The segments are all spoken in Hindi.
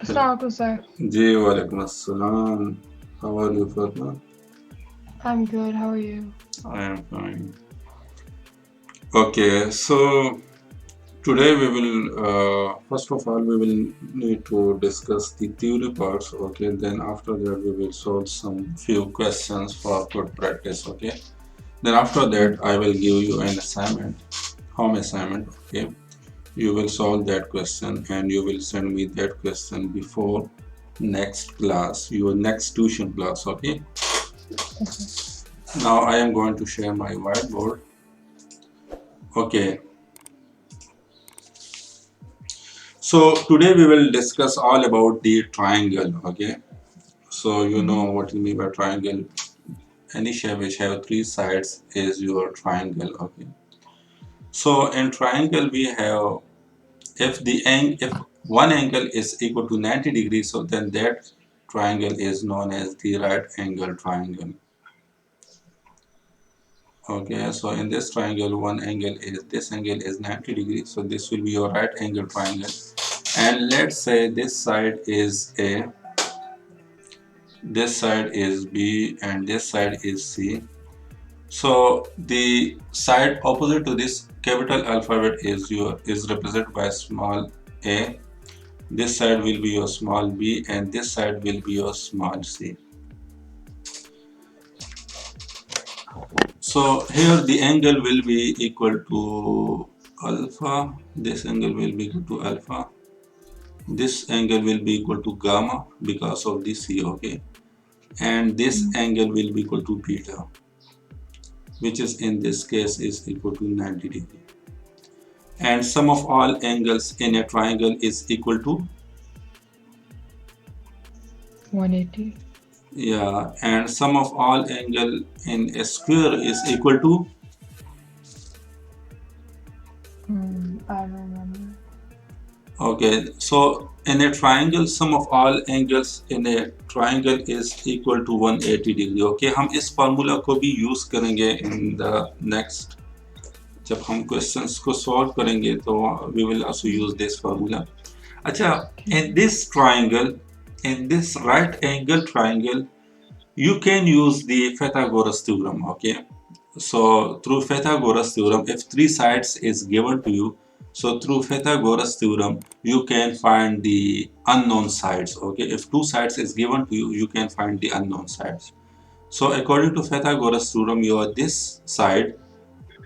Assalamualaikum, sir. जी वालेकुम अस्सलाम. How are you, Fatma? I'm good. How are you? I am fine. Okay, so today we will first of all we will need to discuss the theory parts. Okay, then after that we will solve some few questions for good practice. Okay, then after that I will give you an assignment, home assignment. Okay, you will solve that question and you will send me that question before next class, your next tuition class. Okay. Okay. Now I am going to share my whiteboard. Okay, so today we will discuss all about the triangle. Okay, so you know Mm-hmm. what you mean by triangle. Any shape which have three sides is your triangle. Okay, so in triangle we have, if one angle is equal to 90 degrees, so then that triangle is known as the right angle triangle. Okay, so in this triangle, this angle is 90 degrees, so this will be your right angle triangle. And let's say this side is A, this side is B, and this side is C. So the side opposite to this capital alphabet is represented by small a. This side will be your small b, and this side will be your small c. So here the angle will be equal to alpha. This angle will be equal to alpha. This angle will be equal to gamma because of this c. Okay, and this angle will be equal to beta, which is in this case is equal to 90 degree. And sum of all angles in a triangle is equal to, 180. yeah, and sum of all angle in a square is equal to, I don't remember. okay, so in a triangle sum of all angles in a triangle is equal to 180 degree. Okay, हम इस फार्मूला को भी यूज करेंगे in the next, जब हम क्वेश्चंस को सॉल्व करेंगे तो we will also use this formula. अच्छा, Okay. in this triangle, in this right angle triangle, you can use the Pythagoras theorem. Okay, so through Pythagoras theorem, if three sides is given to you, so through Pythagoras theorem you can find the unknown sides. Okay, if two sides is given to you, you can find the unknown sides. So according to Pythagoras theorem, your this side,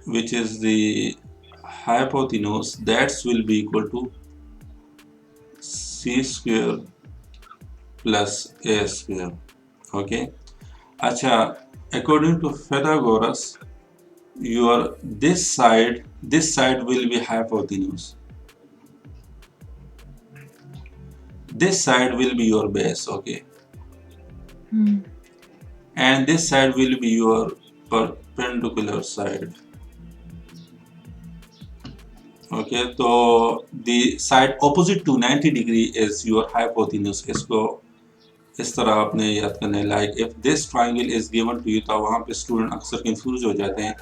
which is the hypotenuse, that will be equal to c square plus a square. Okay, acha, according to Pythagoras, your this side will be hypotenuse, this side will be your base. Okay, and this side will be your perpendicular side. Okay, so the side opposite to 90 degree is your hypotenuse. इसको इस तरह आपने याद करना है. Like if this triangle is given to you, तो वहाँ पे स्टूडेंट अक्सर कंफ्यूज हो जाते हैं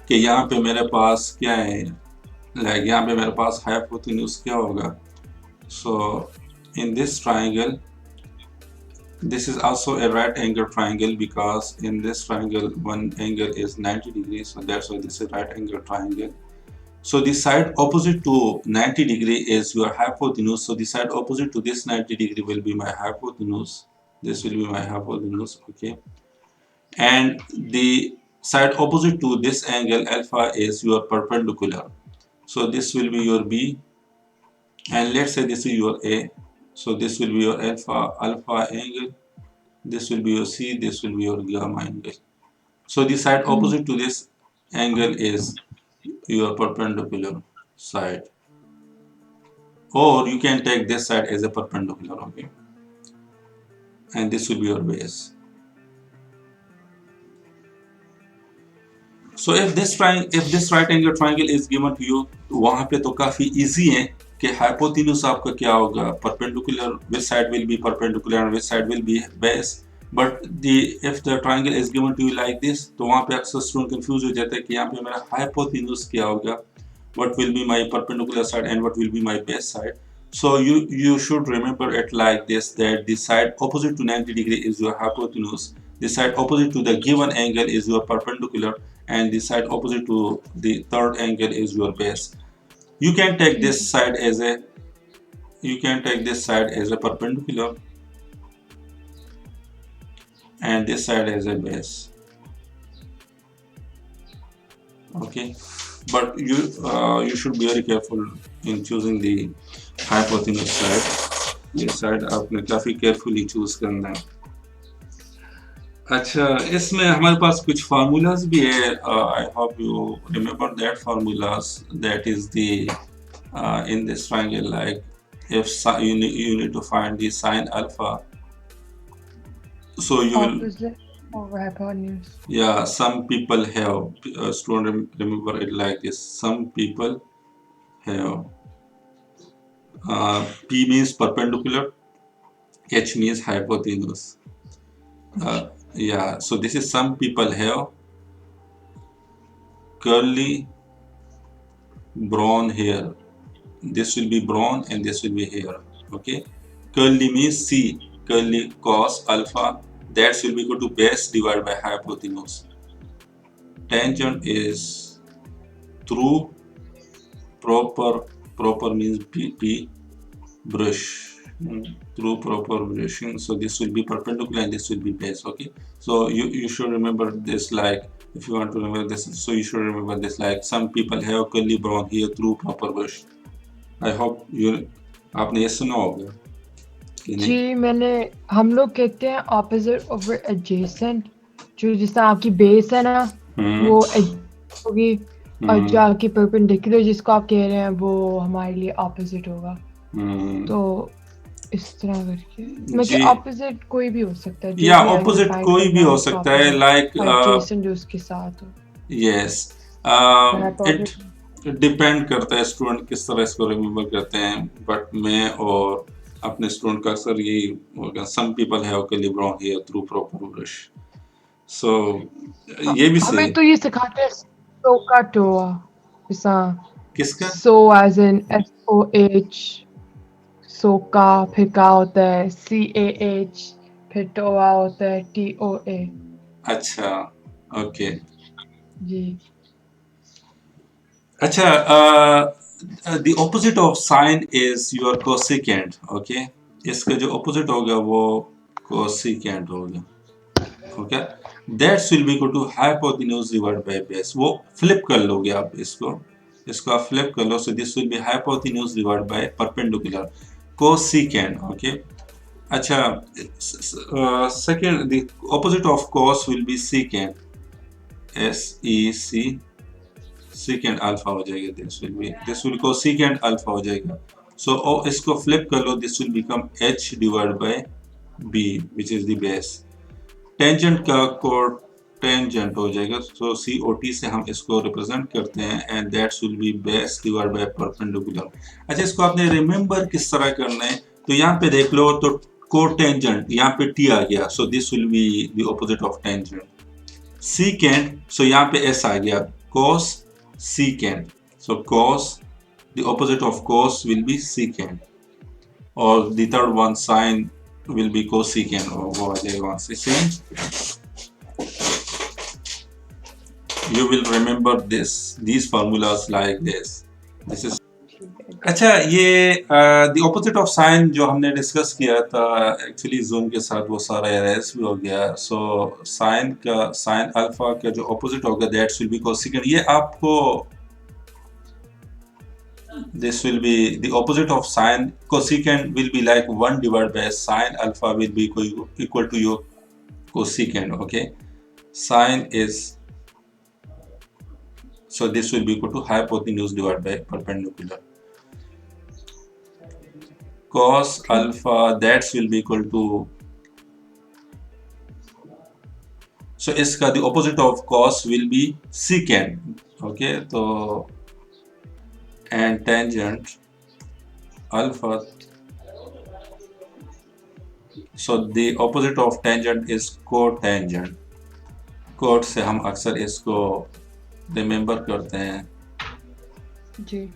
कि यहाँ पे मेरे पास क्या है, लाइक यहाँ पे मेरे पास हाइपोटेन्यूज क्या होगा. सो in this triangle, this is also a right angle triangle because in this triangle one angle is 90 degrees, so that's why this is right angle triangle. So the side opposite to 90 degree is your hypotenuse, so the side opposite to this 90 degree will be my hypotenuse, this will be my hypotenuse. Okay, and the side opposite to this angle alpha is your perpendicular, so this will be your b, and let's say this is your a, so this will be your alpha angle, this will be your c, this will be your gamma angle. So the side opposite to this angle is your perpendicular side, or you can take this side as a perpendicular. Okay, and this will be your base. So if this right angle triangle is given to you, वहाँ पे तो काफी easy है कि hypotenuse आपका क्या होगा, perpendicular, which side will be perpendicular and which side will be base. But if the triangle is given to you like this, तो वहाँ पे अक्सर student confuse हो जाता है कि यहाँ पे मेरा hypotenuse क्या होगा, what will be my perpendicular side and what will be my base side. So you should remember it like this, that the side opposite to 90 degree is your hypotenuse, the side opposite to the given angle is your perpendicular, and the side opposite to the third angle is your base. You can take ठीक this है side as a, you can take this side as a perpendicular and this side as a base. Okay, but you should be very careful in choosing the hypotenuse side. ये साइड आपने काफी केयरफुली चूज करना है। अच्छा, इसमें हमारे पास कुछ फार्मूलाज भी है। I hope you remember that formulas, that is the in this triangle, like if you need to find the sine alpha, so you will, opposite over hypotenuse yeah, some people have, student remember it like this, some people have, P means perpendicular, H means hypotenuse. uh, yeah, so this is some people have curly brown hair, this will be brown and this will be hair. Okay, curly means C, curly cos alpha, that will be equal to base divided by hypotenuse. Tangent is through proper means P brush, through proper brushing, so this will be perpendicular and this will be base. Okay, so you should remember this, like if you want to remember this, so you should remember this like some people have curly brown hair through proper brush. I hope you, आपने ये सुना होगा कि नहीं? जी मैंने हम लोग कहते हैं opposite over adjacent जो जिस तरह आपकी बेस है ना वो adjacent होगी और जो आपकी perpendicular जिसको आप कह रहे हैं वो हमारे लिए opposite होगा तो इस तरह करके मतलब कि जी, opposite कोई भी हो सकता है जो या भी आगे ऑपोजिट find कोई भी करना हो उसको सकता है, opposite लाइक adjacent जो उसके साथ हो यस, और इट hypotenuse डिपेंड करता है स्टूडेंट किस तरह इसको रिमेम्बर करते हैं, बट मैं और अपने स्टूडेंट का अक्सर यही होगा, some people have curly brown hair through proper brush. So ये भी सही हमें है। तो ये सिखाते हैं SOHCAHTOA जैसा किसका? so as in SOH सोका फिर क्या होता है CAH फिर टोआ होता है TOA अच्छा, ओके। जी अच्छा, the opposite of sine is your cosecant. Okay, इसका जो opposite होगा वो cosecant होगा। Okay, that will be equal to hypotenuse divided by base. वो flip कर लोगे आप इसको आप flip कर लो, so this will be hypotenuse divided by perpendicular, cosecant. Okay, अच्छा, second, the opposite of cos will be secant, SEC, secant alpha हो जाएगा, this will cosecant alpha हो जाएगा, so इसको flip कर लो, this will become H divided by B which is the base. Tangent का कोड टेंजेंट हो जाएगा, so COT से हम इसको रिप्रेजेंट करते हैं and that will be base divided by perpendicular. अच्छा, इसको आपने रिमेम्बर किस तरह करना है, तो यहाँ पे देख लो, तो कोटेंजेंट यहाँ पे T आ गया, so this will be the opposite of tangent. Secant, so यहाँ पे S आ गया, cos secant, so cos, the opposite of cos will be secant, or the third one sine will be cosecant, or वो आ जाएगा वहाँ से same. You will remember these formulas like this. This is अच्छा, ये the opposite of sine जो हमने डिस्कस किया था एक्चुअली जूम के साथ वो सारा एरेस भी हो गया, सो साइन अल्फा का जो opposite होगा that will be cosecant. ये आपको this will be the opposite of sine, cosecant will be like 1 divided by sine alpha will be equal to your cosecant. Okay, sine is, so this will be equal to hypotenuse divided by perpendicular. Cos alpha, that will be equal to, so इसका the opposite of cos will be secant. Okay, तो and tangent alpha, so the opposite of tangent is cotangent. cot से हम अक्सर इसको रिमेम्बर करते हैं, जी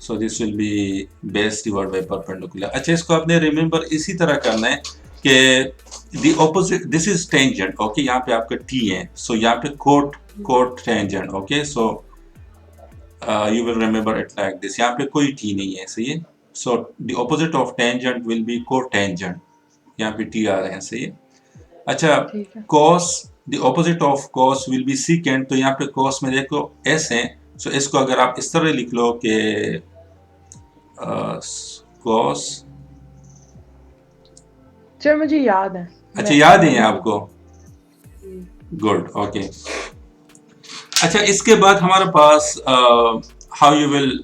so this will be base divide by perpendicular. अच्छा, इसको आपने रिमेंबर इसी तरह करना है कि the opposite, this is tangent, okay, यहाँ पे आपका टी है, सो यहाँ पे quote quote tangent, okay, so you will remember it like this, यहाँ पे कोई t नहीं है, सही है, so the opposite of tangent will be cotangent, यहाँ पे t आ रहे हैं, सही है। अच्छा, ठीक है। cos, the opposite of cos will be secant, तो यहाँ पे cos में देखो s है, so इसको अगर आप इस तरह लिख लो कि cos, सर मुझे याद है। अच्छा याद है आपको, गुड, ओके। अच्छा, इसके बाद हमारे पास how you will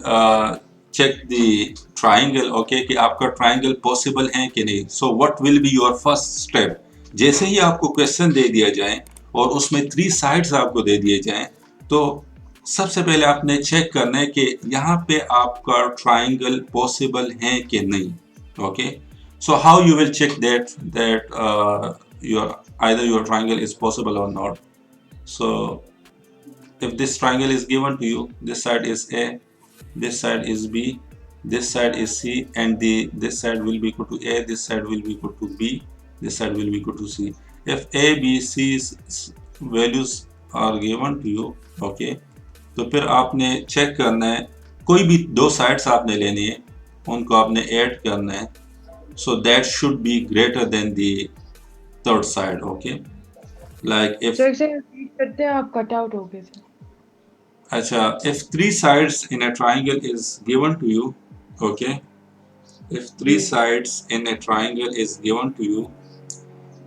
check the triangle, okay, कि आपका ट्राइंगल पॉसिबल है कि नहीं। So what will be your first step. जैसे ही आपको क्वेश्चन दे दिया जाए और उसमें 3 साइड्स आपको दे दिए जाएं, तो सबसे पहले आपने चेक करना है कि यहाँ पे आपका ट्राइंगल पॉसिबल है कि नहीं, okay. So how you will check that your triangle is possible or not. So if this triangle is given to you, this side is A, this side is B, this side is C, and this side will be equal to A, this side will be equal to B, this side will be equal to C. If A, B, C's values are given to you, okay, तो फिर आपने चेक करना है, कोई भी 2 साइड्स आपने लेनी है, उनको आपने ऐड करना है, so that should be greater than the third side, okay, like if sir से रिपीट करते हैं, आप कट आउट हो गए थे। अच्छा, if 3 sides in a triangle is given to you, okay, if 3 sides in a triangle is given to you,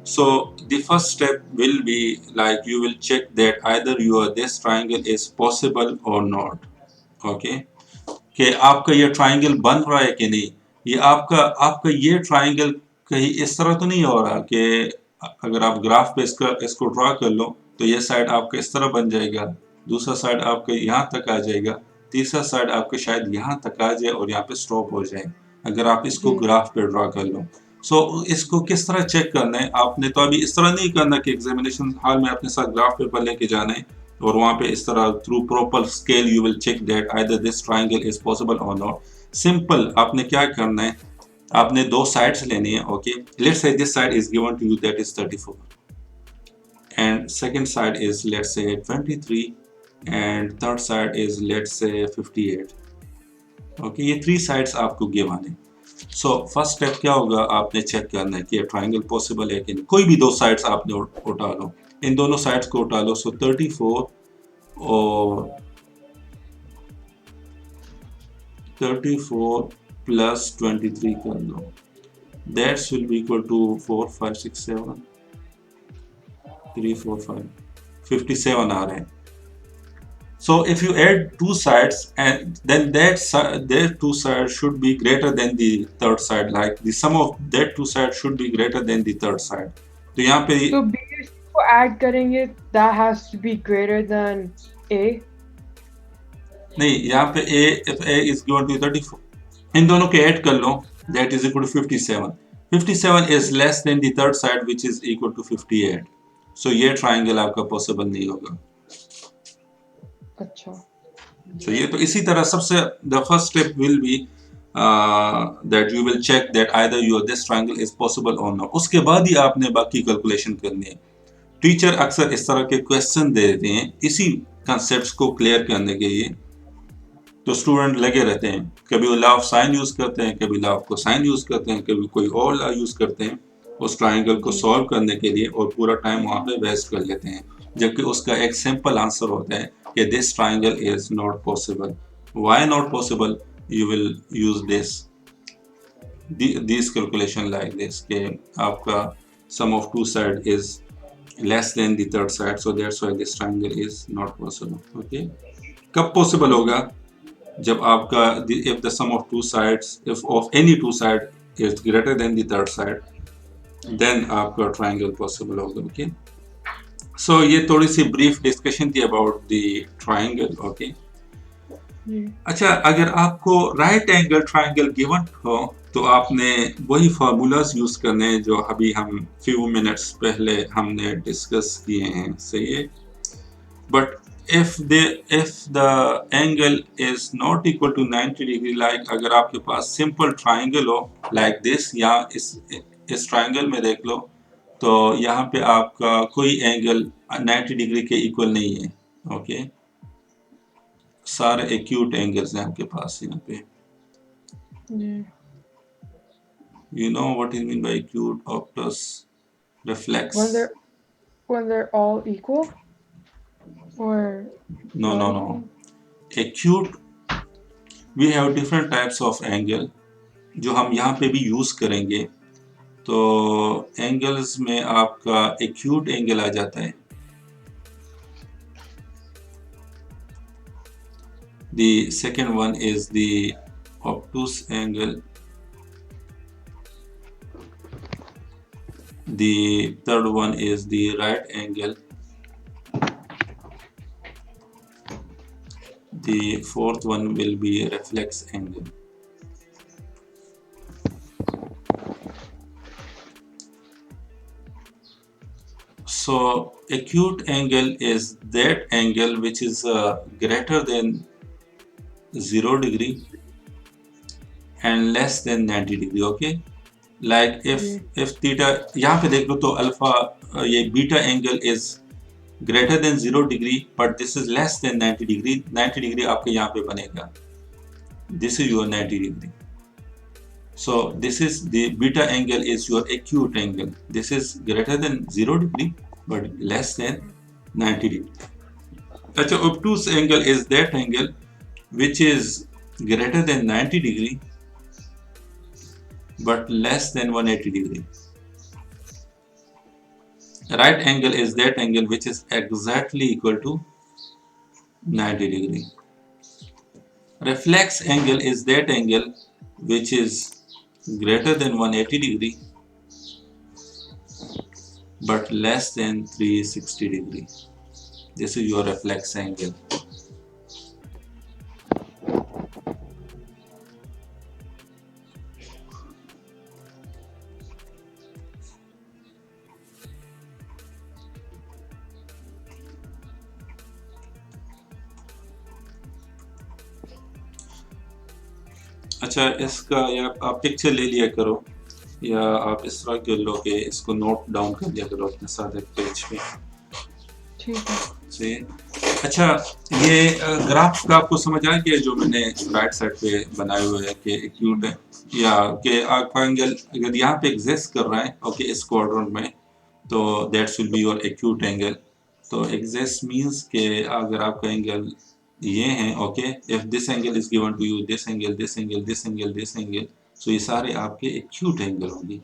so the first step will be like you will check that either this triangle is possible or not, okay, कि आपका ये ट्राइंगल बन रहा है कि नहीं। ये आपका ये ट्राइंगल कहीं इस तरह तो नहीं हो रहा कि अगर आप ग्राफ पे इसको ड्रा कर लो तो ये साइड आपका इस तरह बन जाएगा, दूसरा साइड आपका यहाँ तक आ जाएगा, तीसरा साइड आपका शायद यहाँ तक आ जाए और यहाँ पे स्टॉप हो जाए, अगर आप इसको ग्राफ पे ड्रा कर लो। सो इसको किस तरह चेक करना है, आपने तो अभी इस तरह नहीं करना कि एग्जामिनेशन हॉल में अपने साथ ग्राफ पेपर लेके जाना है और वहां पे इस तरह through proper scale you will check that either this triangle is possible और नॉट। सिंपल आपने क्या करना है, आपने 2 साइड्स लेनी है, okay, let's say this side is given to you that is 34 and second side is let's say 23 and third side is let's say 58, okay, ये 3 साइड्स आपको गिवन है। सो फर्स्ट स्टेप क्या होगा, आपने चेक करना है कि ट्राइंगल पॉसिबल है कि नहीं। कोई भी 2 साइड्स आपने उठा लो, इन दोनों साइड्स को उठा लो, सो 34 और 34 प्लस 23 कर लो, that's will be equal to 4 5 6 7 3 4 5 57 आ रहे हैं। So if you add 2 sides and then their 2 sides should be greater than the third side, like the sum of that 2 sides should be greater than the third side. तो यहाँ पे तो B को ऐड करेंगे, that has to be greater than A. नहीं, यहाँ पे A, if A is given to 34, इन दोनों के ऐड कर लो, that is equal to 57. 57 is less than the third side which is equal to 58. So ये ट्राइंगल आपका पॉसिबल नहीं होगा। अच्छा, तो ये तो इसी तरह सबसे the first step will be that you will check that either this triangle is possible or not. उसके बाद ही आपने बाकी कैलकुलेशन करनी है। टीचर अक्सर इस तरह के क्वेश्चन दे देते हैं इसी कॉन्सेप्ट्स को क्लियर करने के लिए, तो स्टूडेंट लगे रहते हैं, कभी वो लॉ ऑफ साइन यूज करते हैं, कभी लॉ ऑफ कोसाइन यूज करते हैं, कभी कोई और लॉ यूज करते हैं उस ट्राइंगल को सॉल्व करने के लिए, और पूरा टाइम वहाँ पे वेस्ट कर लेते हैं, जबकि उसका एक सिंपल आंसर होता है कि this triangle is not possible. Why not possible, you will use this calculation like this कि आपका sum of 2 side is less than the third side, so that's why this triangle is not possible, okay. कब possible होगा, जब आपका if the sum of 2 sides, if of any 2 side is greater than the third side, then आपका triangle possible होगा, okay. So ये थोड़ी सी brief discussion थी about the triangle, okay. अच्छा, अगर आपको राइट एंगल ट्राइंगल गिवन हो तो आपने वही फार्मूलाज यूज करने जो अभी हम फ्यू मिनट्स पहले हमने डिस्कस किए हैं, सही है। But if the angle is not equal to 90 degree, like अगर आपके पास simple triangle हो like this, या इस triangle में देख लो, तो यहाँ पे आपका कोई एंगल 90 डिग्री के इक्वल नहीं है, ओके। सारे एक्यूट एंगल्स हैं आपके पास यहाँ पे। You know what is mean by acute, obtuse, reflex? When they're all equal, or no. Acute, we have different types of angle जो हम यहाँ पे भी यूज करेंगे। तो एंगल्स में आपका एक्यूट एंगल आ जाता है। The second one is the obtuse angle. The third one is the right angle. The fourth one will be reflex angle. So acute angle is that angle which is greater than 0 degree and less than 90 degree, okay? Like if theta, यहाँ पे देख लो तो अल्फा, ये beta angle is greater than 0 degree but this is less than 90 degree. 90 degree आपके यहाँ पे बनेगा, this is your 90 degree. So this is the beta angle is your acute angle. This is greater than 0 degree but less than 90 degree. अच्छा, obtuse angle is that angle which is greater than 90 degree but less than 180 degree. Right angle is that angle which is exactly equal to 90 degree. Reflex angle is that angle which is greater than 180 degree but less than 360 degree. This is your reflex angle. अच्छा, इसका या आप पिक्चर ले लिया करो या आप इस तरह कर लो कि इसको नोट डाउन कर लिया करो अपने साथ एक पेज पे। ठीक है जी। अच्छा, ये ग्राफ का आपको समझ आ गया जो मैंने राइट साइड पे बनाए हुए हैं कि एक्यूट है या कि आपका एंगल अगर यहाँ पे एग्जिस्ट कर रहा है, ओके, इस क्वाड्रेंट में, तो that's will be your acute angle. तो एग्जिस्ट मींस कि अगर आपका एंगल ये हैं, okay, if this angle is given to you, this angle, this angle, this angle, this angle, so ये सारे आपके एक्यूट एंगल होंगे।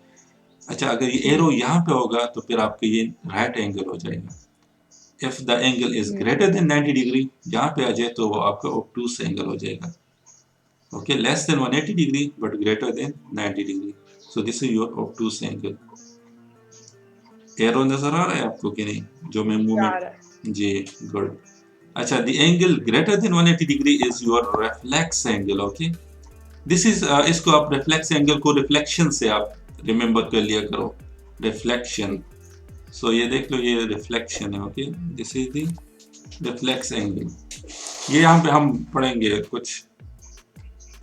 अच्छा, अगर ये एरो यहाँ पे होगा तो फिर आपके ये राइट एंगल हो जाएगा। If the angle is greater than 90 degree, यहाँ पे आ जाए तो वो आपका ऑब्टूस एंगल हो जाएगा, okay, less than 180 degree but greater than 90 degree, so this is your obtuse angle. Arrow नजर आ रहा है आपको कि नहीं, जो मैं मूवमेंट, जी, गुड। अच्छा, the angle greater than 180 degree is your reflex angle, okay? This is इसको आप reflex angle को reflection से आप remember कर लिया करो, reflection. So ये देख लो, ये reflection है, okay? This is the reflex angle. ये यहाँ पे हम पढ़ेंगे कुछ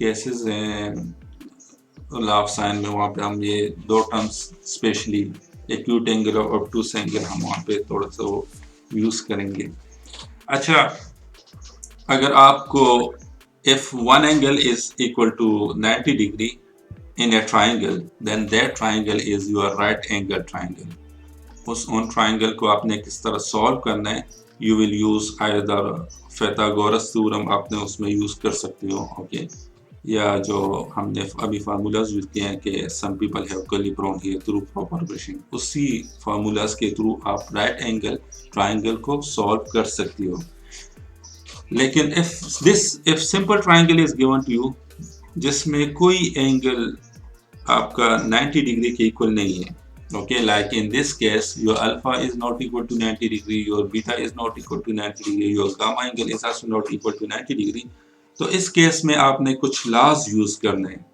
cases हैं लॉ ऑफ साइन में, वहाँ पे हम ये दो टर्म्स स्पेशली एक्यूट एंगल और ऑब्टूस एंगल हम वहाँ पे थोड़ा सा वो यूज करेंगे। अच्छा, अगर आपको if one angle is equal to 90 degree in a triangle, then that triangle is your right angle triangle. उस उन triangle को आपने किस तरह solve करना है, you will use either Pythagoras theorem आपने उसमें use कर सकते हो, okay? या जो हमने अभी फार्मूलाज यूज किए हैं कि some people have curly brown hair through proper brushing, उसी फार्मूलाज के थ्रू आप राइट एंगल ट्राइंगल को सॉल्व कर सकती हो। लेकिन if simple triangle is given to you जिसमें कोई एंगल आपका 90 डिग्री के इक्वल नहीं है, okay, like in this case your alpha is not equal to 90 degree, your beta is not equal to 90 degree, your gamma angle is also not equal to 90 degree, तो इस केस में आपने कुछ लॉज यूज करने हैं।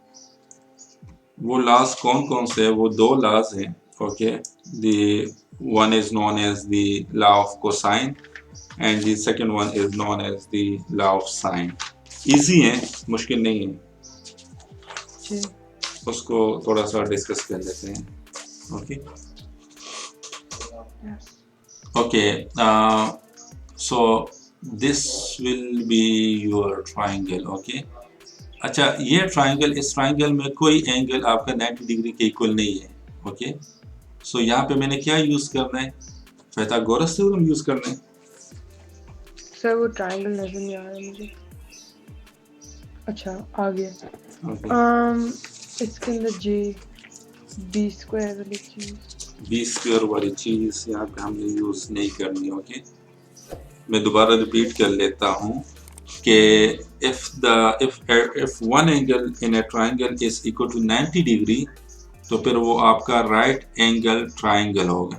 वो लॉज कौन कौन से हैं? वो दो लॉज हैं, okay. The one is known as the law of cosine and the second one is known as the law of sine. Easy है, मुश्किल नहीं है, जी उसको थोड़ा सा डिस्कस कर लेते हैं। Okay yes okay so this will be your triangle. Okay अच्छा, ये ट्राइंगल, इस ट्राइंगल में कोई एंगल आपका 90 डिग्री के इक्वल नहीं है। ओके सो यहाँ पे मैंने क्या यूज करना है, पाइथागोरस थ्योरम यूज करना है। सर वो ट्रायंगल नजर नहीं आ रहा मुझे। अच्छा आ गया। ओके इसके अंदर जे बी स्क्वायर वाली चीज। बी स्क्वायर वाली चीज यहाँ पे हमने यूज नहीं करनी। ओके मैं दोबारा रिपीट कर लेता हूँ कि if one angle in a triangle is equal to 90 degree तो फिर वो आपका राइट एंगल ट्राइंगल होगा।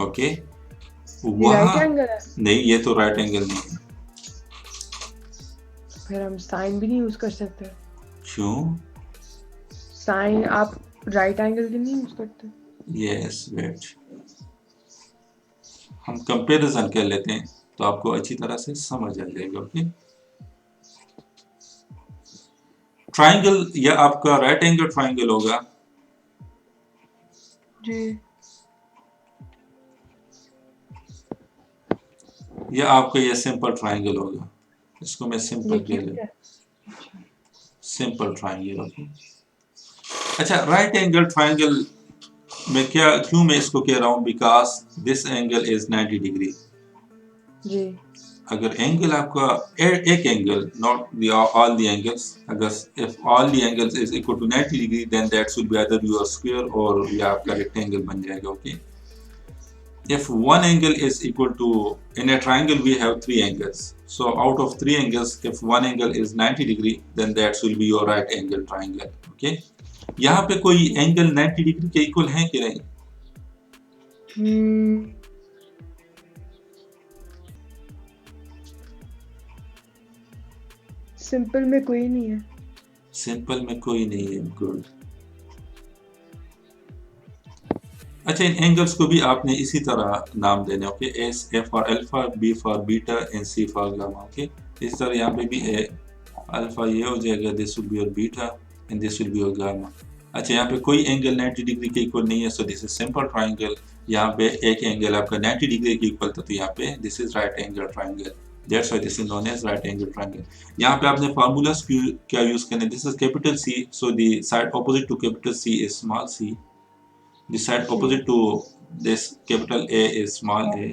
ओके ये राइट वहाँ एंगल है, नहीं, ये तो राइट एंगल नहीं है। फिर हम साइन भी नहीं यूज कर सकते। क्यों? साइन आप राइट एंगल भी नहीं यूज करते। यस वेट, हम कंपैरिजन कर लेते हैं तो आपको अच्छी तरह से समझ आ जाएगा। ओके ट्राइंगल या आपका राइट एंगल ट्राइंगल होगा जी या आपका ये सिंपल ट्राइंगल होगा। इसको मैं ये सिंपल क्या कह है? लेता, सिंपल ट्राइंगल। ओके अच्छा राइट एंगल ट्राइंगल में क्या, क्यों मैं इसको कह रहा हूँ, because this angle is 90 degree. जी अगर एंगल आपका एक angle, not all the angles, अगर if all the angles is equal to 90 degree then that should be either your square और या आपका रेक्टेंगल बन जाएगा। Okay if one angle is equal to, in a triangle we have three angles, so out of three angles if one angle is 90 degree then that will be your right angle triangle. Okay यहाँ पे कोई एंगल 90 डिग्री के इक्वल है कि नहीं? सिंपल में कोई नहीं है। सिंपल में कोई नहीं है। गुड। अच्छा इन एंगल्स को भी आपने इसी तरह नाम देने। Okay as A for alpha, B for beta and C for gamma. Okay इस तरह यहाँ पे भी ए अल्फा ये हो जाएगा, this will be your beta and this will be your gamma. अच्छा यहाँ पे कोई एंगल 90 डिग्री के इक्वल नहीं है, सो दिस इज सिंपल ट्राइंगल। यहाँ पे एक एंगल आपका 90 डिग्री के इक्वल था तो यहाँ पे this is right angle triangle, that's why this is known as right angle triangle. यहाँ पे आपने फार्मूलास क्या यूज करने, this is capital C, so the side opposite to capital C is small C, the side जी opposite to this capital A is small a,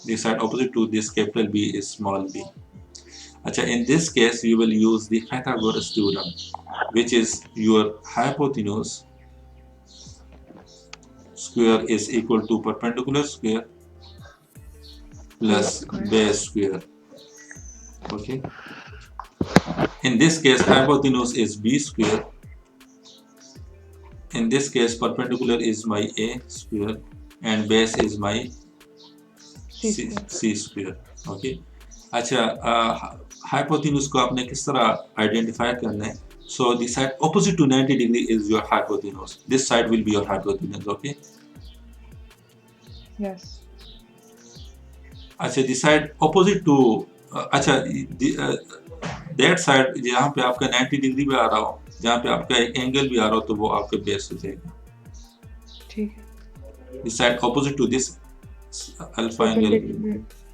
the side opposite to this capital B is small b. Acha, in this case you will use the Pythagoras theorem, which is your hypotenuse square is equal to perpendicular square plus base square. Okay, in this case hypotenuse is b square, in this case perpendicular is my a square and base is my c square. Okay अच्छा hypotenuse को आपने किस तरह आइडेंटिफाई करना है, so the side opposite to 90 degree is your hypotenuse, this side will be your hypotenuse. Okay yes अच्छा the side opposite to अच्छा that side जहाँ पे आपका 90 डिग्री भी आ रहा हो, जहाँ पे आपका एक एंगल भी आ रहा हो तो वो आपके बेस हो जाएगा। ठीक है। the side opposite to this alpha angle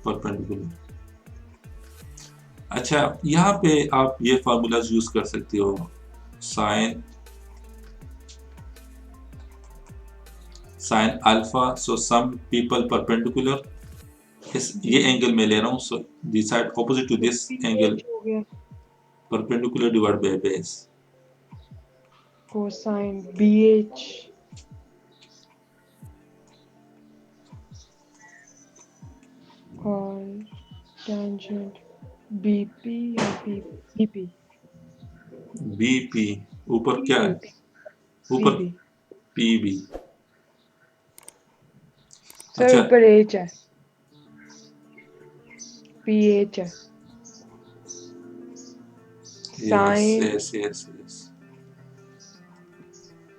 perpendicular। अच्छा यहाँ पे आप ये फार्मूलाज यूज कर सकते हो, sine alpha, so some people perpendicular, इस ये एंगल में ले रहा हूँ, so this side opposite to this angle perpendicular divide by base, cosine BH और टेंजेंट BP या BP बीपी ऊपर क्या है, ऊपर पीबी। सर ऊपर H है, PH है। Sine yes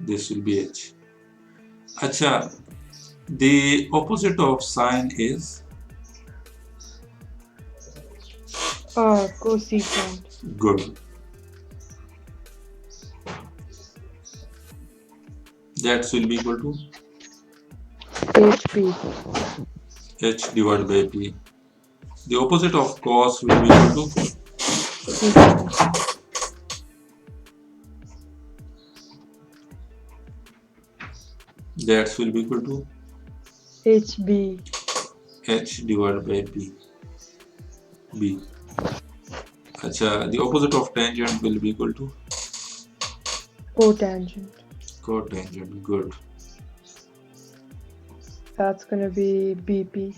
this will be H। अच्छा the opposite of sine is Cosecant. Good. That will be equal to HP. h divided by p. The opposite of cos will be equal to Secant. that will be equal to HB. h divided by p. B. अच्छा, the opposite of tangent will be equal to Cotangent. cotangent. Good. That's gonna be BP.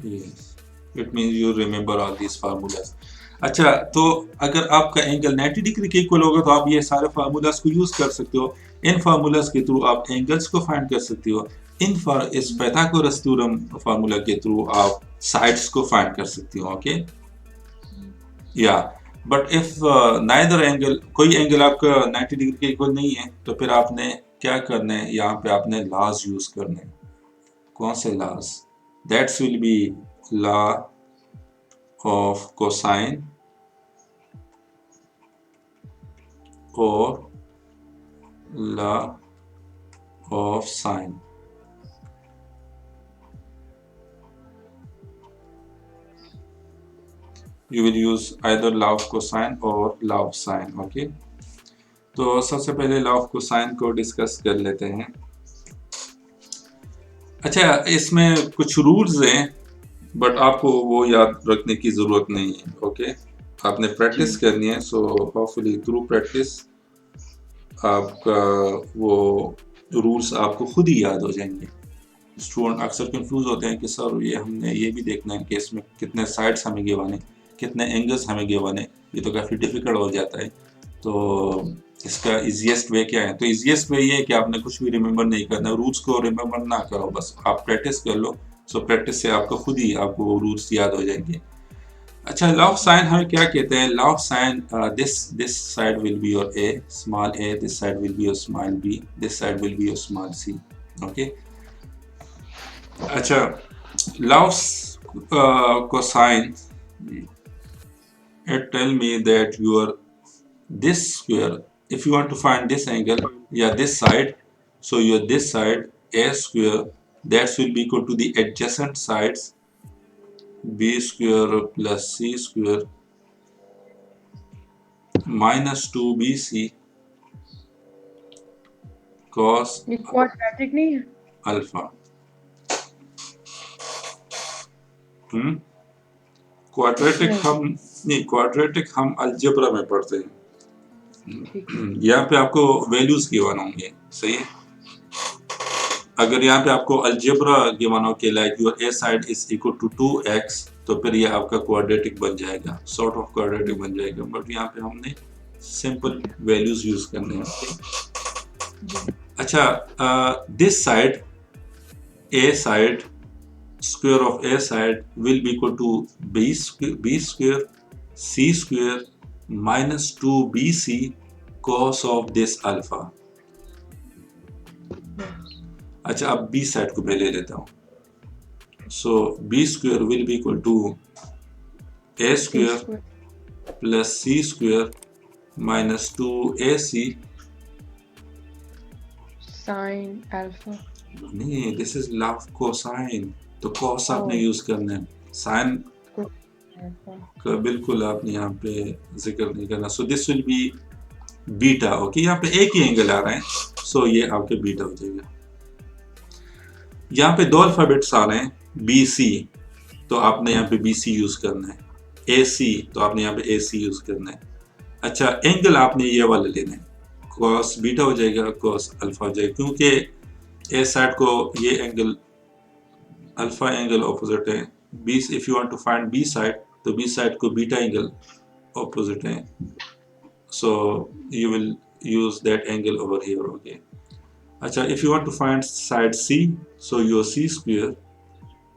Yes. It means you remember all these formulas. अच्छा, तो अगर आपका एंगल 90 डिग्री के इक्वल होगा तो आप ये सारे फार्मूलाज को यूज कर सकते हो. इन फार्मूलाज के थ्रू आप एंगल्स को फाइंड कर सकते हो. इस पाइथागोरस थ्योरम फार्मूला के थ्रू आप साइड्स को फाइंड कर सकते हो. ओके, या बट इफ नाइदर एंगल, कोई एंगल आपका 90 डिग्री के इक्वल नहीं है, तो फिर आपने क्या करना है, यहाँ पे आपने लॉज यूज करने हैं. कौन से laws? That's will be law of cosine or law of sine. You will use either law of cosine or law of sine. Okay, तो सबसे पहले लॉ ऑफ कोसाइन को डिस्कस कर लेते हैं. अच्छा, इसमें कुछ रूल्स हैं बट आपको वो याद रखने की जरूरत नहीं है. ओके, आपने प्रैक्टिस करनी है. सो होपफुली थ्रू प्रैक्टिस आपका वो रूल्स आपको खुद ही याद हो जाएंगे. स्टूडेंट अक्सर कंफ्यूज होते हैं कि सर ये हमने ये भी देखना है कि इसमें कितने साइड्स हमें गिवन है, कितने एंगल्स हमें गिवन है. ये तो काफ़ी डिफिकल्ट हो जाता है. तो इसका इजीएस्ट वे क्या है? तो इजीएस्ट वे ये है कि आपने कुछ भी रिमेंबर नहीं करना, रूल्स को रिमेंबर ना करो, बस आप प्रैक्टिस कर लो. सो प्रैक्टिस से आपको खुद ही आपको वो रूल्स याद हो जाएंगे. अच्छा, लॉ ऑफ साइन हमें क्या कहते हैं? Law of sine, this side will be your a small a, this side will be your small b, this side will be your small c. Okay, अच्छा, law of cosine it tell me that your this square, if you want to find this angle, yeah, this side, so your this side a square, that will be equal to the adjacent sides b square plus c square minus 2bc cos ये क्वाड्रेटिक नहीं है? alpha. क्वाड्रेटिक हम नहीं, क्वाड्रेटिक हम अलजेब्रा में पढ़ते हैं. यहाँ पे आपको वैल्यूज गिवन होंगे. सही है. अगर यहाँ पे आपको अलजेब्रा गिवन हो कि like your A side is equal to 2x, तो फिर ये आपका क्वाड्रेटिक बन जाएगा, सॉर्ट ऑफ क्वाड्रेटिक बन जाएगा. बट यहाँ पे हमने सिंपल वैल्यूज यूज करने हैं. अच्छा, this side A side, square of a side will be equal to b square c square minus 2bc cos of this alpha. अच्छा, अब b साइड को मैं ले लेता हूँ. so b square will be equal to a square plus c square minus 2ac Sine alpha. नहीं, this is log cosine, तो cos आपने यूज करना है. साइन का बिल्कुल आपने यहाँ पे जिक्र नहीं करना. सो this will B beta. Okay, यहाँ पे एक ही एंगल आ रहा है, सो ये आपके बीटा हो जाएगा. यहाँ पे दो अल्फाबेट्स आ रहे हैं, बी सी, तो आपने यहाँ पे बी सी यूज करना है. ए सी, तो आपने यहाँ पे ए सी यूज करना है. अच्छा, एंगल आपने ये वाला लेना है, cos बीटा हो जाएगा, cos अल्फा हो जाएगा, क्योंकि ए साइड को ये एंगल अल्फा एंगल ऑपोजिट है. B, if you want to find B side, तो बी साइड को बीटा एंगल ऑपोजिट है. So you will use that angle over here. Okay, अच्छा, if you want to find side C, so your C square,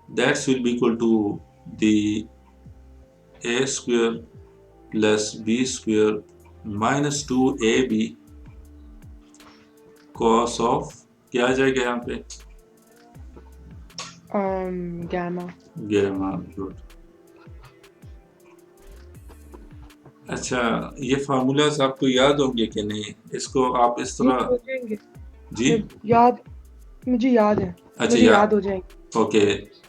that will be equal to the A square plus B square minus 2AB cos of, क्या आ जाएगा यहाँ पे? Gamma. Gamma. Good. अच्छा, ये फार्मूलाज आपको याद होंगे कि नहीं? इसको आप इस ये तरह हो जाएंगे। जी मैं याद मुझे याद है। अच्छा मुझे या याद हो जाएंगे। ओके,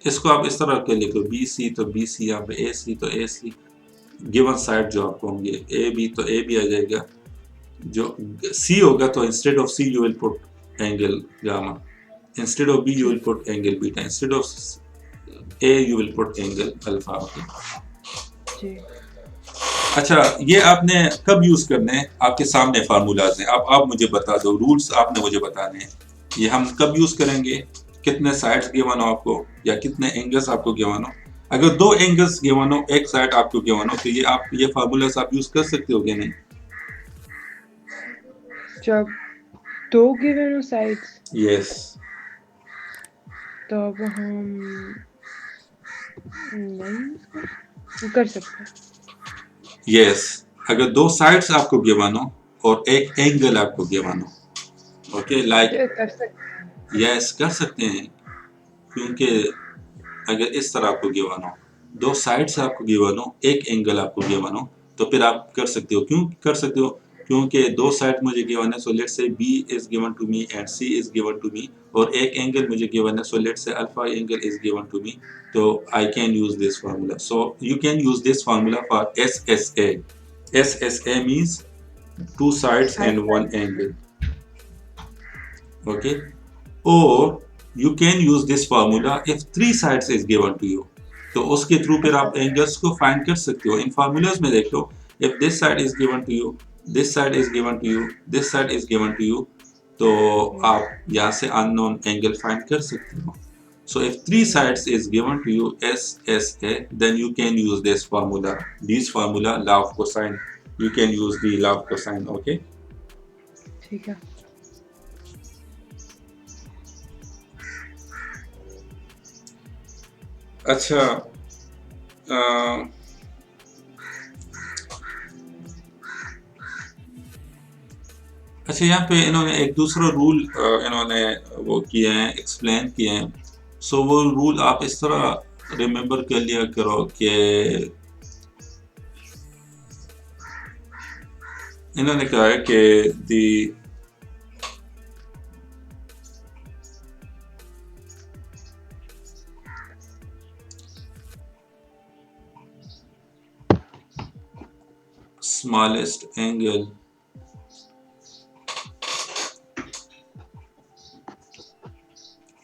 इसको आप इस तरह के लिखो, बी सी तो बी सी, यहाँ पे ए सी तो ए सी, गिवन साइड जो आपको होंगे ए बी तो ए बी आ जाएगा, जो सी होगा तो instead of C you will put angle gamma, instead of B you जी will put angle beta, instead of A you will put angle alpha. Okay, ji अच्छा ये आपने कब यूज करने हैं? आपके सामने फार्मूलाज हैं, आप मुझे बता दो, रूल्स आपने मुझे बताने हैं, ये हम कब यूज करेंगे, कितने साइड्स गिवन हो आपको या कितने एंगल्स आपको गिवन हो, अगर दो एंगल्स गिवन हो एक साइड आपको गिवन हो तो ये आप ये फार्मूलाज आप यूज कर सकते हो कि नहीं? जब दो गिवन साइड्स यस तब हम नहीं कर सकते। यस, अगर दो साइड्स आपको गिवन हो और एक एंगल आपको गिवन हो, ओके लाइक ये कर सकते हैं। यस कर सकते हैं, क्योंकि अगर इस तरह आपको गिवन हो, दो साइड्स आपको गिवन हो, एक एंगल आपको गिवन हो, तो फिर आप कर सकते हो। क्यों कर सकते हो? क्योंकि दो साइड मुझे गिवन है, so let's say b is given to me and c is given to me, और एक एंगल मुझे गिवन है, so let's say alpha angle is given to me, तो I can use this formula. So you can use this formula for S S A. S S A means two sides side and one side angle, okay, or you can use this formula if three sides is given to you, तो उसके थ्रू फिर अच्छा आप एंगल्स को फाइंड कर सकते हो। इन फार्मूलाज में देख लो, if this side is given to you, this side is given to you, this side is given to you, तो जी आप यहाँ से अननोन एंगल फाइंड कर सकते हो। So if three sides is given to you SSA, then you can use this formula, law of cosine. You can use the law of cosine, okay? ठीक है। अच्छा अ, अच्छा यहाँ पे इन्होंने एक दूसरा रूल इन्होंने वो किए हैं, एक्सप्लेन किए हैं। सो वो रूल आप इस तरह रिमेम्बर कर लिया करो कि इन्होंने कहा है कि दी smallest angle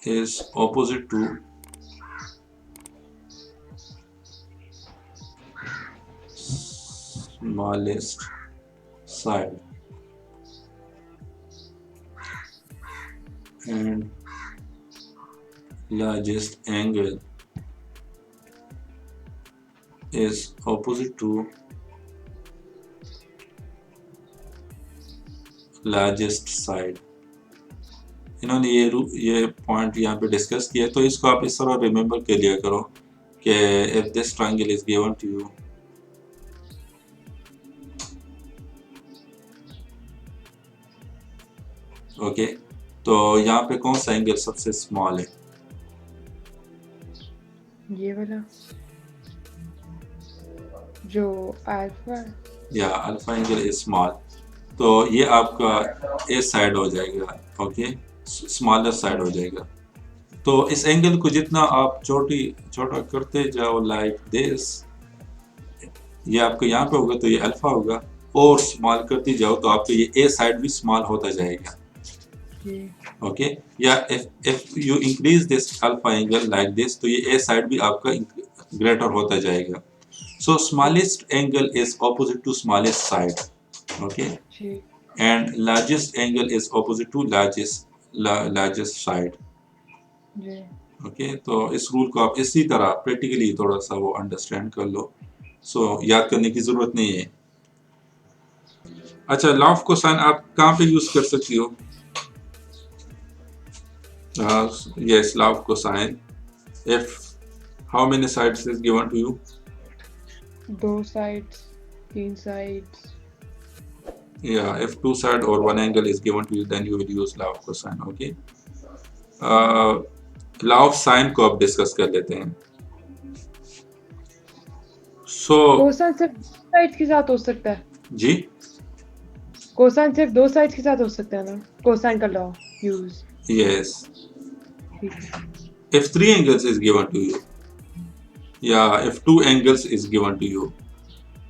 is opposite to smallest side, and largest angle is opposite to largest side। इन्होंने ये पॉइंट यहाँ पे डिस्कस किया, तो इसको आप इस तरह रिमेम्बर कर लिया करो कि if this triangle is given to you, okay, तो यहाँ पे कौन सा एंगल सबसे स्मॉल है? ये वाला जो अल्फा या अल्फा एंगल इज स्मॉल, तो ये आपका ए साइड हो जाएगा, ओके, स्मॉलर साइड हो जाएगा। तो इस एंगल को जितना आप छोटा करते जाओ लाइक दिस, ये आपको यहाँ पे होगा तो ये अल्फा होगा, और स्मॉल करते जाओ तो आपको ये ए साइड भी स्मॉल होता जाएगा, जी ओके। या if you increase this alpha angle like this, तो ये ए साइड भी आपका ग्रेटर होता जाएगा। So smallest angle is opposite to smallest side, okay, जी and largest angle is opposite to largest side, जी ओके। तो इस रूल को आप इसी तरह प्रैक्टिकली थोड़ा सा वो अंडरस्टैंड कर लो, सो याद करने की जरूरत नहीं है। अच्छा, लॉ ऑफ कोसाइन आप कहाँ पे यूज कर सकती हो? Yes, law of cosine, if how many sides is given to you? दो साइड्स तीन sides Yeah, if two side or one angle is given to you, then you will use law of cosine, okay? Law of sign को अब डिस्कस कर लेते हैं। सो कोसाइन सिर्फ साइड्स के साथ हो सकता है? जी कोसाइन सिर्फ 2 साइड्स के साथ हो सकता है ना? कोसाइन का लॉ यूज। यस ठीक है। if three angles is given to you या if two angles is given to you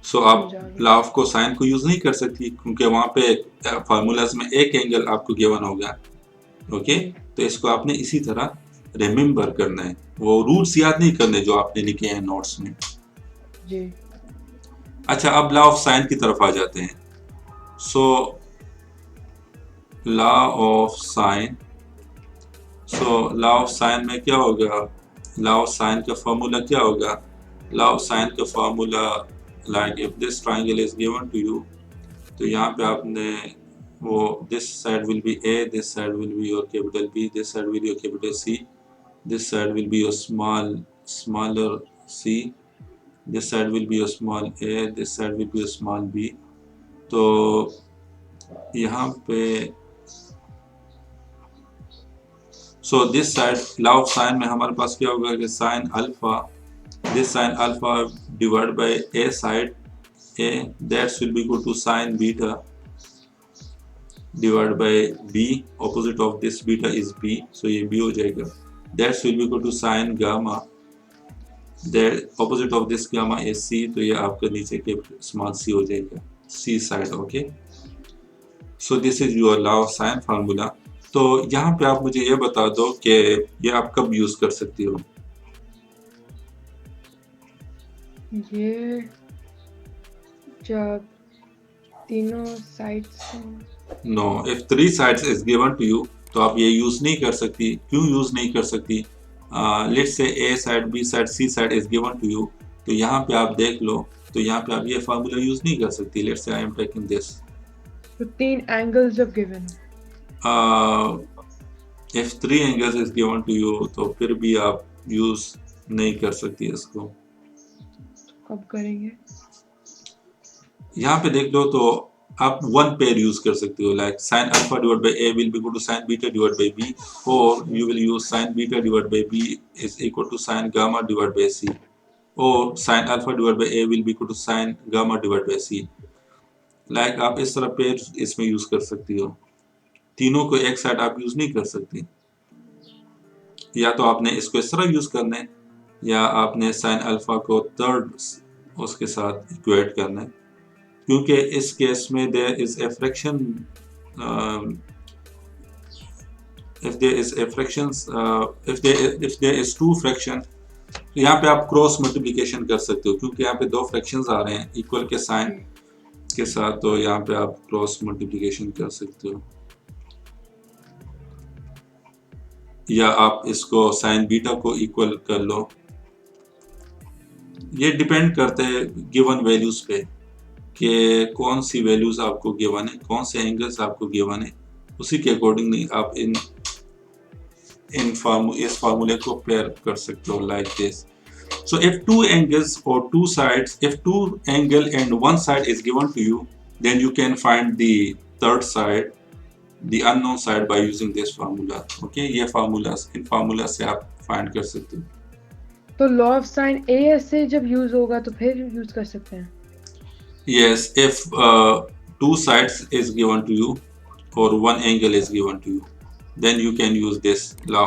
सो आप समझा गया। लॉ ऑफ कोसाइन को यूज नहीं कर सकती क्योंकि वहां पे फार्मूलाज में एक एंगल आपको गिवन होगा ओके जी। तो इसको आपने इसी तरह रिमेम्बर करना है वो रूल्स याद नहीं करने जो आपने लिखे हैं नोट्स में जी। अच्छा अब लॉ ऑफ साइन की तरफ आ जाते हैं so law of sine law of sine में क्या होगा लॉ ऑफ साइन का फॉर्मूला क्या होगा लॉ ऑफ साइन का formula like if this triangle is given to you तो यहाँ पे आपने वो this side will be A this side will be your capital B this side will your capital C this side will be your smaller C this side will be your small a this side will be your small B तो यहाँ पे so this side law of sine में हमारे पास क्या होगा कि sine alpha this sin alpha divided by a side a that will be equal to sin beta divided by b opposite of this beta is b so ये b हो जाएगा that will be equal to sin gamma that opposite of this gamma is c तो ये आपका नीचे के small c हो जाएगा c side okay so this is your law of sin formula तो यहाँ पे आप मुझे ये बता दो कि ये आप कब यूज कर सकती हो ये जब तीनों sides no if three sides is given to you तो आप ये यूज नहीं कर सकती क्यों यूज नहीं कर सकती let's say A side B side C side is given to you तो यहाँ पे आप देख लो तो यहाँ पे आप ये फार्मूला यूज नहीं कर सकती लेट्स से आई एम टेकिंग दिस तो 3 एंगल्स जब given if 3 angles is given to you तो फिर भी आप यूज नहीं कर सकती इसको कब करेंगे यहाँ पे देख लो तो आप वन पेयर यूज कर सकते हो like sine alpha divide by a will be equal to sine beta divide by b और you will use sine beta divide by b is equal to sine gamma divide by c और sine alpha divide by a will be equal to sine gamma divide by c like आप इस तरह पेयर इसमें यूज कर सकती हो तीनों को एक साइड आप यूज नहीं कर सकती या तो आपने इसको इस तरह यूज करना है या आपने साइन अल्फा को थर्ड उसके साथ इक्वेट करना है क्योंकि इस केस में there is a fraction if there is a fractions if there is two fraction तो यहाँ पे आप क्रॉस मल्टीप्लिकेशन कर सकते हो क्योंकि यहाँ पे दो फ्रैक्शंस आ रहे हैं इक्वल के साइन के साथ तो यहाँ पे आप क्रॉस मल्टीप्लिकेशन कर सकते हो या आप इसको साइन बीटा को इक्वल कर लो ये डिपेंड करते हैं गिवन वैल्यूज पे कि कौन सी वैल्यूज आपको गिवन है कौन से एंगल्स आपको गिवन है उसी के अकॉर्डिंगली आप इस फार्मूले को पेयर कर सकते हो like this so if two angles or two sides if two angle and one side is given to you then you can find the third side the unknown side by using this formula okay ये formulas इन formulas से आप find कर सकते हो तो लॉ ऑफ साइन ए से जब यूज होगा तो फिर यूज कर सकते हैं yes if two sides is given to you or one angle is given to you then you can use this law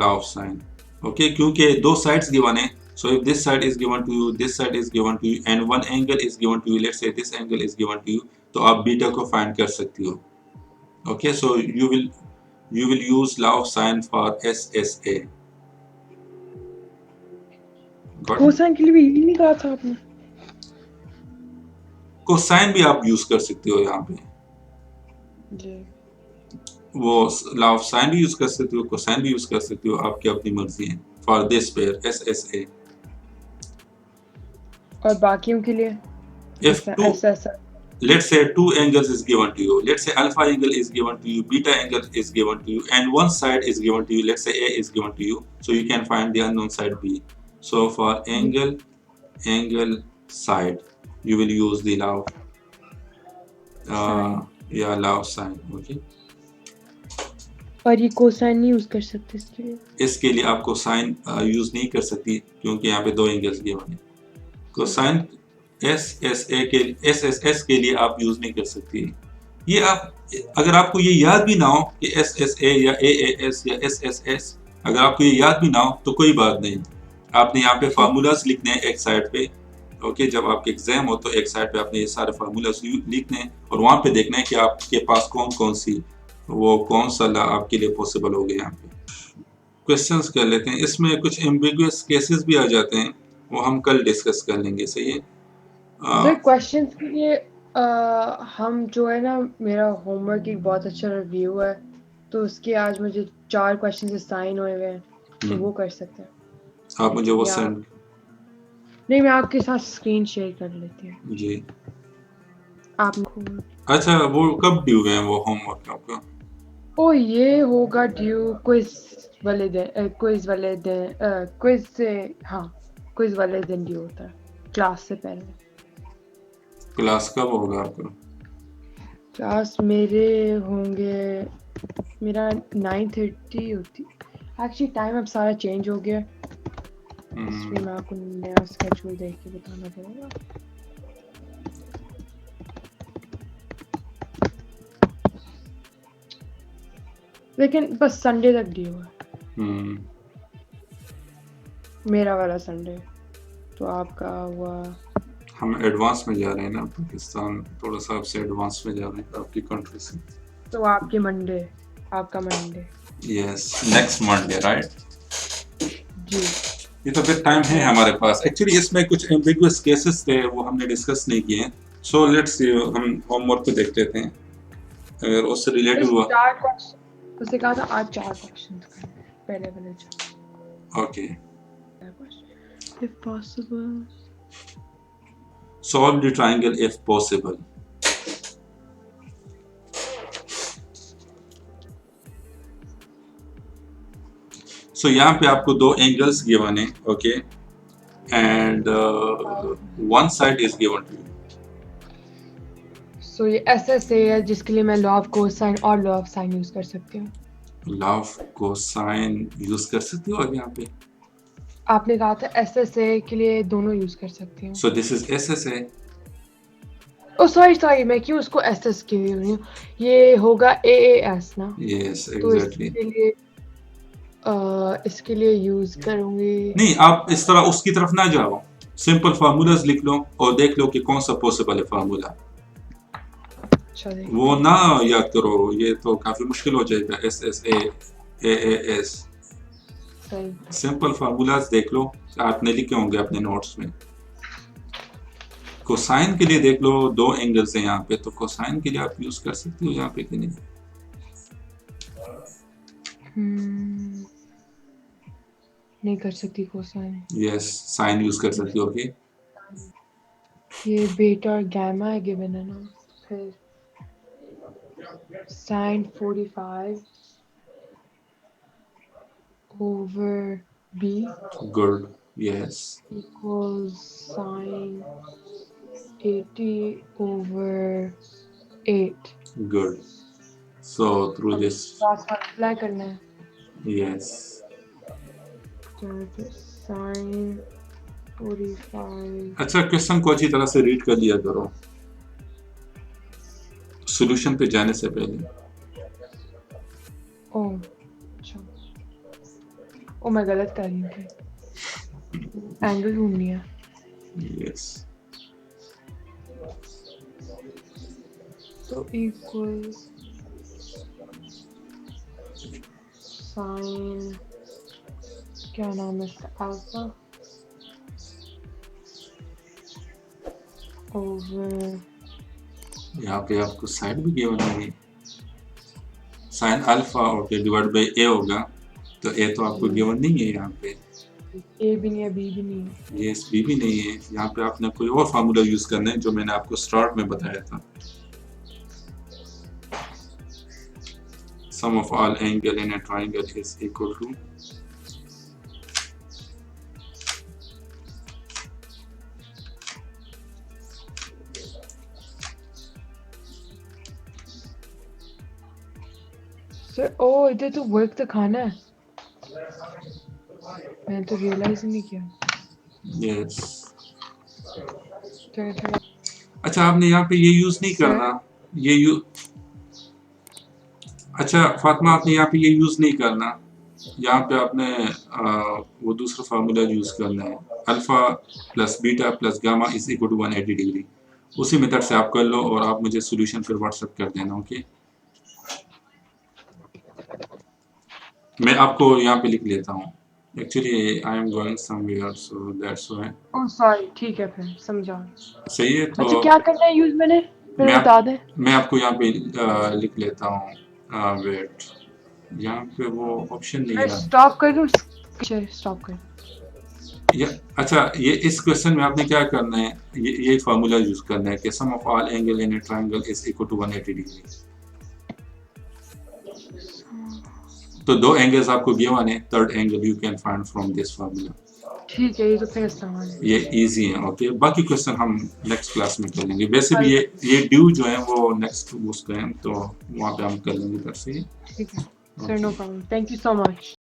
of sine okay क्योंकि दो sides given है so if this side is given to you this side is given to you and one angle is given to you let's say this angle is given to you तो आप बीटा को find कर सकती हो okay so you will use law of sine for SSA cosine के लिए भी यही नहीं कहा था आपने कोसाइन भी आप यूज कर सकते हो यहाँ पे जी वो लॉ ऑफ साइन भी यूज कर सकते हो कोसाइन भी यूज कर सकते हो आपकी अपनी मर्जी है फॉर दिस पेयर SSA और बाकियों के लिए if two let's say two angles is given to you let's say alpha angle is given to you beta angle is given to you and one side is given to you let's say A is given to you so you can find the unknown side B so for angle side you will use the law law of sine okay और ये कोसाइन नहीं यूज कर सकते इसके लिए आपको साइन यूज नहीं कर सकती क्योंकि यहाँ पे दो एंगल्स गिवन है कोसाइन SSS के लिए आप यूज नहीं कर सकती। ये आप, अगर आपको ये याद भी ना हो कि SSA या AAS या SSS, अगर आपको ये याद भी ना हो तो कोई बात नहीं, आपने यहाँ पे फार्मूलाज लिखने हैं एक साइड पे। ओके, जब आपके एग्जाम हो तो एक साइड पे आपने ये सारे फार्मूलाज लिखने हैं और वहाँ पे देखना है कि आपके पास कौन सा ला आपके लिए पॉसिबल हो गया। यहाँ पे क्वेश्चंस कर लेते हैं, इसमें कुछ एम्बिगुअस केसेस भी आ जाते हैं, वो हम कल डिस्कस कर लेंगे। सही है। सर क्वेश्चंस के लिए हम जो है ना, मेरा होमवर्क एक बहुत अच्छा रिव्यू है, तो उसके आज मुझे 4 क्वेश्चंस असाइन हुए हुए हैं, तो वो कर सकते हैं। आप मुझे वो या सेंड। नहीं, मैं आपके साथ स्क्रीन शेयर कर लेती हूँ। जी, आपको अच्छा, वो कब ड्यू है वो होमवर्क आपका? ओ, ये होगा ड्यू क्विज वाले दिन, क्विज से, हाँ, क्विज वाले दिन ड्यू होता है, क्लास से पहले। क्लास कब होगा आपका? क्लास मेरे होंगे, मेरा 9:30 होती। एक्चुअली टाइम अब सारा चेंज हो गया, इसलिए मैं आपको नया स्केड्यूल देख के बताना पड़ेगा। लेकिन बस संडे तक ड्यू है, मेरा वाला संडे, तो आपका हुआ। हम एडवांस में जा रहे हैं ना, पाकिस्तान थोड़ा सा आपसे एडवांस में जा रहे हैं आपकी कंट्री से। तो आपके मंडे, आपका Monday. Yes, next Monday, right? जी, ये तो फिर टाइम है हमारे पास। एक्चुअली इसमें कुछ एम्बिगुअस केसेस थे, वो हमने डिस्कस नहीं किए हैं। सो लेट्स हम होमवर्क को देख लेते हैं, अगर उससे रिलेटेड हुआ। 4 क्वेश्चन उसने कहा था, आज 4 क्वेश्चन पहले वाले 4। Okay, if possible, solve the triangle if possible. So यहाँ पे आपको 2 एंगल्स गिवन है, okay, and one side is given to you. So ये SSA है, जिसके लिए मैं लॉ ऑफ कोसाइन और लॉ ऑफ साइन यूज कर सकती हूँ। लॉ ऑफ कोसाइन यूज कर सकते हो यहाँ पे। आपने कहा था SSA के लिए दोनों यूज कर सकती हूँ। So this is SSA। Oh sorry, मैं क्यों उसको SS के लिए रही हूँ, ये होगा AAS ना। यस, तो एग्जैक्टली। इसके लिए यूज करूंगी। नहीं, आप इस तरह उसकी तरफ ना जाओ, सिंपल फार्मूलाज लिख लो और देख लो कि कौन सा पॉसिबल है फार्मूला। अच्छा, वो ना याद करो, ये तो काफी मुश्किल हो जाएगा। SSA AAS, सिंपल फार्मूलाज देख लो, आपने लिखे होंगे अपने नोट्स में। कोसाइन के लिए देख लो, 2 एंगल्स हैं यहाँ पे, तो कोसाइन के लिए आप यूज कर सकते हो यहाँ पे कि नहीं? नहीं कर सकती कोसाइन। यस, साइन यूज कर सकती हो। ओके, ये बीटा और गामा है गिवन है ना, फिर sine 45 over b good, yes, equals sine 80 over 8। Good. So through this, cross multiply करना है, यस, तो साइन 45। अच्छा, क्वेश्चन को अच्छी तरह से रीड कर लिया करो सॉल्यूशन पे जाने से पहले। ओ अच्छा, ओ मैं गलत कर रही हूँ, एंगल ढूंढनी है। यस, तो इक्वल साइन, क्या नाम है इसका, अल्फा ओवर, यहाँ पे आपको साइड भी गिवन है, sine alpha okay divide by a होगा, तो ए तो आपको गिवन नहीं है यहाँ पे। ए भी नहीं है, बी भी नहीं है। यस, बी भी नहीं है। यहाँ पे आपने कोई और फार्मूला यूज करना है जो मैंने आपको स्टार्ट में बताया था। Sum of all angle in a triangle is equal to, sir ओ इधर तो वर्क दिखाना है, मैंने तो रियलाइज ही नहीं किया। यस, अच्छा आपने यहाँ पे ये यूज नहीं Sir? करना, ये यू अच्छा फातिमा आपने यहाँ पे ये यूज नहीं करना, यहाँ पे आपने वो दूसरा फार्मूला यूज करना है, alpha plus beta plus gamma is equal to 180 degree. उसी मेथड से आप कर लो और आप मुझे सॉल्यूशन फिर व्हाट्सएप कर देना। ओके मैं आपको यहाँ पे लिख लेता हूँ, actually I am going somewhere so that's why. Oh sorry, ठीक है फिर समझा। सही है तो अच्छा क्या करना है यूज मैंने फिर बता दें। मैं आपको यहाँ पे लिख लेता हूँ, वेट यहाँ पे वो ऑप्शन नहीं मैं है। स्टॉप कर दूं, स्टॉप कर। ये अच्छा ये इस क्वेश्चन में आपने क्या करना है, ये फार्मूला यूज करना है कि sum of all angle in a triangle is equal to 180 degree. तो दो एंगल्स आपको गिवन है, third angle you can find from this formula. ठीक है, ये तो फिर इस्तेमाल है। ये इजी है। ओके बाकी क्वेश्चन हम नेक्स्ट क्लास में कर लेंगे, वैसे भी ये ड्यू जो है वो नेक्स्ट उसका है तो वहाँ पे हम कर लेंगे। ठीक है sir, no problem, thank you so much.